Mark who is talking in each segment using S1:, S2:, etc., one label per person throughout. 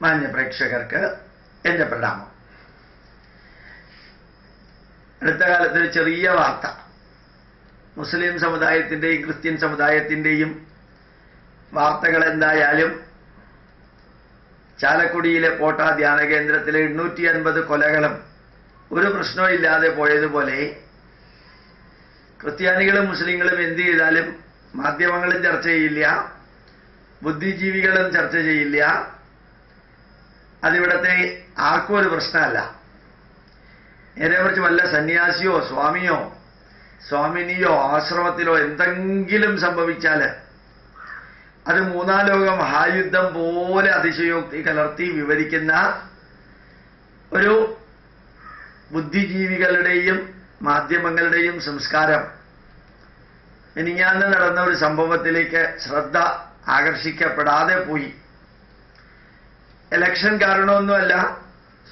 S1: മാന്യ പ്രേക്ഷകർക്ക് എൻ്റെ പ്രണാമം. അടുത്ത കാലത്ത് ഒരു ചെറിയ വാർത്ത. മുസ്ലിം സമുദായത്തിൻ്റെയും ക്രിസ്ത്യൻ സമുദായത്തിൻ്റെയും വാർത്തകൾ എന്തായാലും ചാലക്കുടിയിലെ പോട്ട ധ്യാന കേന്ദ്രത്തിലെ 850 കൊലകളും ഒരു പ്രശ്നവും ഇല്ലാതെ പോയതുപോലെ ക്രിസ്ത്യാനികളും മുസ്ലിങ്ങളും എന്ത് ചെയ്താലും മാധ്യമങ്ങളും ചർച്ച ചെയ്യില്ല, ബുദ്ധിജീവികളും ചർച്ച ചെയ്യില്ല. അതിവിടത്തെ ആർക്കും ഒരു പ്രശ്നമല്ല. നേരെക്കുറിച്ച് വല്ല സന്യാസിയോ സ്വാമിയോ സ്വാമിനിയോ ആശ്രമത്തിലോ എന്തെങ്കിലും സംഭവിച്ചാൽ അത് മൂന്നാം ലോക മഹായുദ്ധം പോലെ അതിശയോക്തി കലർത്തി വിവരിക്കുന്ന ഒരു ബുദ്ധിജീവികളുടെയും മാധ്യമങ്ങളുടെയും സംസ്കാരം മിനിഞ്ഞാന്ന് നടന്ന ഒരു സംഭവത്തിലേക്ക് ശ്രദ്ധ ആകർഷിക്കപ്പെടാതെ പോയി. ഇലക്ഷൻ കാരണമൊന്നുമല്ല,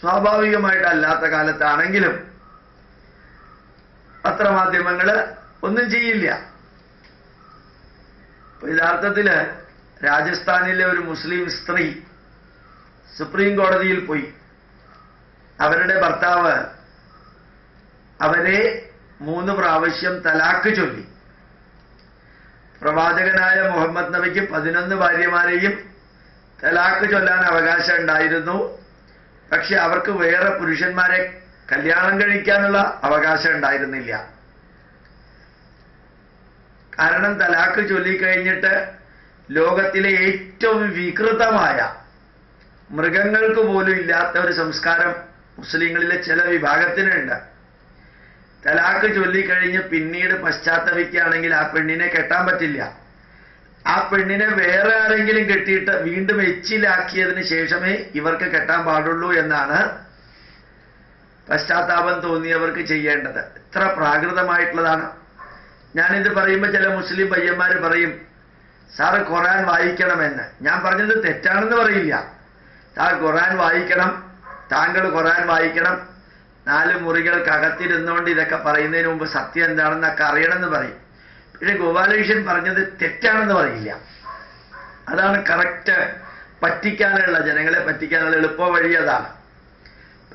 S1: സ്വാഭാവികമായിട്ടല്ലാത്ത കാലത്താണെങ്കിലും പത്രമാധ്യമങ്ങൾ ഒന്നും ചെയ്യില്ല. യഥാർത്ഥത്തില് രാജസ്ഥാനിലെ ഒരു മുസ്ലിം സ്ത്രീ സുപ്രീം കോടതിയിൽ പോയി. അവരുടെ ഭർത്താവ് അവരെ 3 പ്രാവശ്യം തലാക്ക് ചൊല്ലി. പ്രവാചകനായ മുഹമ്മദ് നബിക്ക് 11 ഭാര്യമാരെയും തലാക്ക് ചൊല്ലാൻ അവകാശം ഉണ്ടായിരുന്നു. പക്ഷെ അവർക്ക് വേറെ പുരുഷന്മാരെ കല്യാണം കഴിക്കാനുള്ള അവകാശം ഉണ്ടായിരുന്നില്ല. കാരണം തലാക്ക് ചൊല്ലിക്കഴിഞ്ഞിട്ട് ലോകത്തിലെ ഏറ്റവും വികൃതമായ മൃഗങ്ങൾക്ക് പോലും ഇല്ലാത്ത ഒരു സംസ്കാരം മുസ്ലിങ്ങളിലെ ചില വിഭാഗത്തിനുണ്ട്. തലാക്ക് ചൊല്ലിക്കഴിഞ്ഞ് പിന്നീട് പശ്ചാത്തപിക്കുകയാണെങ്കിൽ ആ പെണ്ണിനെ കെട്ടാൻ പറ്റില്ല. ആ പെണ്ണിനെ വേറെ ആരെങ്കിലും കെട്ടിയിട്ട് വീണ്ടും എച്ചിലാക്കിയതിന് ശേഷമേ ഇവർക്ക് കെട്ടാൻ പാടുള്ളൂ എന്നാണ് പശ്ചാത്താപം തോന്നിയവർക്ക് ചെയ്യേണ്ടത്. ഇത്ര പ്രാകൃതമായിട്ടുള്ളതാണ്. ഞാനിത് പറയുമ്പോൾ ചില മുസ്ലിം പയ്യന്മാർ പറയും, സാറ് ഖുർആൻ വായിക്കണമെന്ന്. ഞാൻ പറഞ്ഞത് തെറ്റാണെന്ന് പറയില്ല. സാർ ഖുർആൻ വായിക്കണം, താങ്കൾ ഖുർആൻ വായിക്കണം, 4 മുറികൾക്കകത്തിരുന്നുകൊണ്ട് ഇതൊക്കെ പറയുന്നതിന് മുമ്പ് സത്യം എന്താണെന്നൊക്കെ അറിയണമെന്ന് പറയും. പക്ഷെ ഗോപാലകൃഷ്ണൻ പറഞ്ഞത് തെറ്റാണെന്ന് പറയില്ല. അതാണ് കറക്റ്റ്. പറ്റിക്കാനുള്ള, ജനങ്ങളെ പറ്റിക്കാനുള്ള എളുപ്പ വഴി അതാണ്.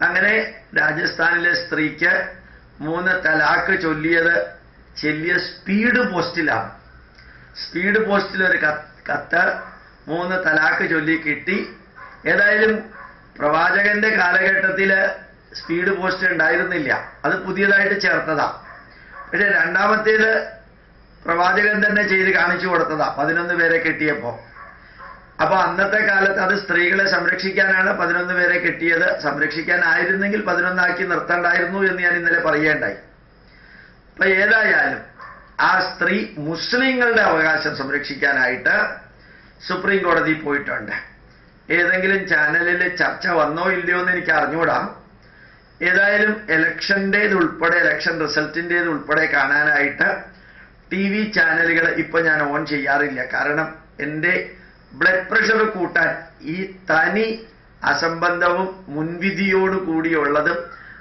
S1: അങ്ങനെ രാജസ്ഥാനിലെ സ്ത്രീക്ക് 3 തലാക്ക് ചൊല്ലിയ സ്പീഡ് പോസ്റ്റിലാണ്. സ്പീഡ് പോസ്റ്റിൽ ഒരു കത്ത് 3 തലാക്ക് ചൊല്ലി കിട്ടി. ഏതായാലും പ്രവാചകന്റെ കാലഘട്ടത്തിൽ സ്പീഡ് പോസ്റ്റ് ഉണ്ടായിരുന്നില്ല, അത് പുതിയതായിട്ട് ചേർത്തതാ. പക്ഷെ രണ്ടാമത്തേത് പ്രവാചകൻ തന്നെ ചെയ്ത് കാണിച്ചു കൊടുത്തതാ 11 പേരെ കെട്ടിയപ്പോ. അപ്പൊ അന്നത്തെ കാലത്ത് അത് സ്ത്രീകളെ സംരക്ഷിക്കാനാണ് 11 പേരെ കെട്ടിയത്. സംരക്ഷിക്കാനായിരുന്നെങ്കിൽ 11 ആക്കി നിർത്തണ്ടായിരുന്നു എന്ന് ഞാൻ ഇന്നലെ പറയേണ്ടായി. അപ്പൊ ഏതായാലും ആ സ്ത്രീ മുസ്ലിങ്ങളുടെ അവകാശം സംരക്ഷിക്കാനായിട്ട് സുപ്രീം കോടതി പോയിട്ടുണ്ട്. ഏതെങ്കിലും ചാനലിൽ ചർച്ച വന്നോ ഇല്ലയോ എന്ന് എനിക്ക് അറിഞ്ഞുകൂടാ. ഏതായാലും ഇലക്ഷൻ്റേതുൾപ്പെടെ, ഇലക്ഷൻ റിസൾട്ടിൻ്റേതുൾപ്പെടെ കാണാനായിട്ട് TV ചാനലുകൾ ഇപ്പൊ ഞാൻ ഓൺ ചെയ്യാറില്ല. കാരണം എൻ്റെ ബ്ലഡ് പ്രഷർ കൂട്ടാൻ ഈ തനി അസംബന്ധവും മുൻവിധിയോടു കൂടിയുള്ളതും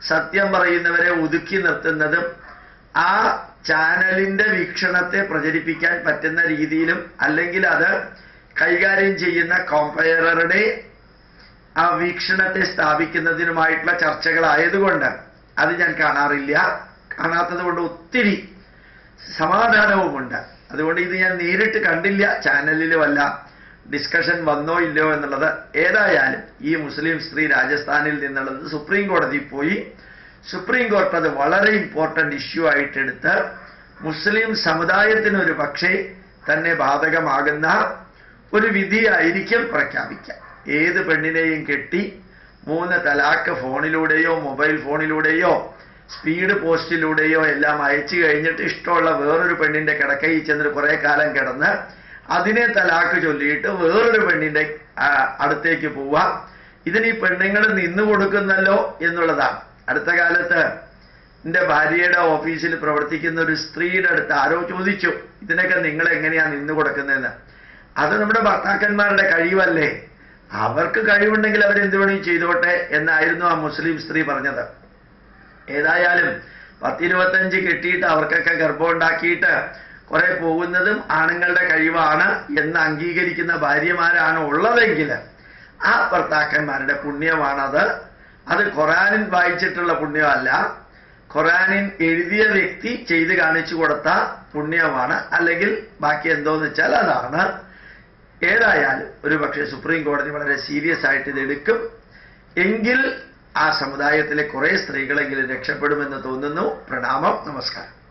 S1: സത്യം പറയുന്നവരെ ഒതുക്കി നിർത്തുന്നതും ആ ചാനലിന്റെ വീക്ഷണത്തെ പ്രചരിപ്പിക്കാൻ പറ്റുന്ന രീതിയിലും അല്ലെങ്കിൽ അത് കൈകാര്യം ചെയ്യുന്ന കോമ്പയററുടെ ആ വീക്ഷണത്തെ സ്ഥാപിക്കുന്നതിനുമായിട്ടുള്ള ചർച്ചകളായതുകൊണ്ട് അത് ഞാൻ കാണാറില്ല. കാണാത്തത് കൊണ്ട് ഒത്തിരി സമാധാനവുമുണ്ട്. അതുകൊണ്ട് ഇത് ഞാൻ നേരിട്ട് കണ്ടില്ല, ചാനലിൽ വല്ല ഡിസ്കഷൻ വന്നോ ഇല്ലയോ എന്നുള്ളത്. ഏതായാലും ഈ മുസ്ലിം സ്ത്രീ രാജസ്ഥാനിൽ നിന്നുള്ളത് സുപ്രീം കോടതിയിൽ പോയി. സുപ്രീം കോടതി അത് വളരെ ഇമ്പോർട്ടൻ്റ് ഇഷ്യൂ ആയിട്ടെടുത്ത് മുസ്ലിം സമുദായത്തിനൊരു പക്ഷേ തന്നെ ബാധകമാകുന്ന ഒരു വിധിയായിരിക്കും പ്രഖ്യാപിക്കുക. ഏത് പെണ്ണിനെയും കെട്ടി 3 തലാക്ക് ഫോണിലൂടെയോ മൊബൈൽ ഫോണിലൂടെയോ സ്പീഡ് പോസ്റ്റിലൂടെയോ എല്ലാം അയച്ചു കഴിഞ്ഞിട്ട് ഇഷ്ടമുള്ള വേറൊരു പെണ്ണിന്റെ കിടക്കയിൽ ചെന്നിട്ട് കുറെ കാലം കിടന്ന് അതിനെ തലാക്ക് ചൊല്ലിയിട്ട് വേറൊരു പെണ്ണിന്റെ അടുത്തേക്ക് പോവാം. ഇതിന് ഈ പെണ്ണുങ്ങൾ നിന്നു കൊടുക്കുന്നല്ലോ എന്നുള്ളതാണ്. അടുത്ത കാലത്ത് എൻ്റെ ഭാര്യയുടെ ഓഫീസിൽ പ്രവർത്തിക്കുന്ന ഒരു സ്ത്രീയുടെ അടുത്ത് ആരോ ചോദിച്ചു, ഇതിനൊക്കെ നിങ്ങൾ എങ്ങനെയാ നിന്നു കൊടുക്കുന്നതെന്ന്. അത് നമ്മുടെ ഭർത്താക്കന്മാരുടെ കഴിവല്ലേ, അവർക്ക് കഴിവുണ്ടെങ്കിൽ അവരെന്ത് വേണമെങ്കിൽ ചെയ്തോട്ടെ എന്നായിരുന്നു ആ മുസ്ലിം സ്ത്രീ പറഞ്ഞത്. ഏതായാലും 10-25 കെട്ടിയിട്ട് അവർക്കൊക്കെ ഗർഭം ഉണ്ടാക്കിയിട്ട് കുറെ പോകുന്നതും ആണുങ്ങളുടെ കഴിവാണ് എന്ന് അംഗീകരിക്കുന്ന ഭാര്യമാരാണ് ഉള്ളതെങ്കിൽ ആ ഭർത്താക്കന്മാരുടെ പുണ്യമാണത്. അത് ഖുർആനിൽ വായിച്ചിട്ടുള്ള പുണ്യമല്ല, ഖുർആനിൽ എഴുതിയ വ്യക്തി ചെയ്ത് കാണിച്ചു കൊടുത്ത പുണ്യമാണ്. അല്ലെങ്കിൽ ബാക്കി എന്തോന്ന് വെച്ചാൽ അതാണ്. ഏതായാലും ഒരു പക്ഷേ സുപ്രീം കോടതി വളരെ സീരിയസ് ആയിട്ട് ഇത് എടുക്കും. എങ്കിൽ ആ സമുദായത്തിലെ കുറെ സ്ത്രീകളെങ്കിലും രക്ഷപ്പെടുമെന്ന് തോന്നുന്നു. പ്രണാമം, നമസ്കാരം.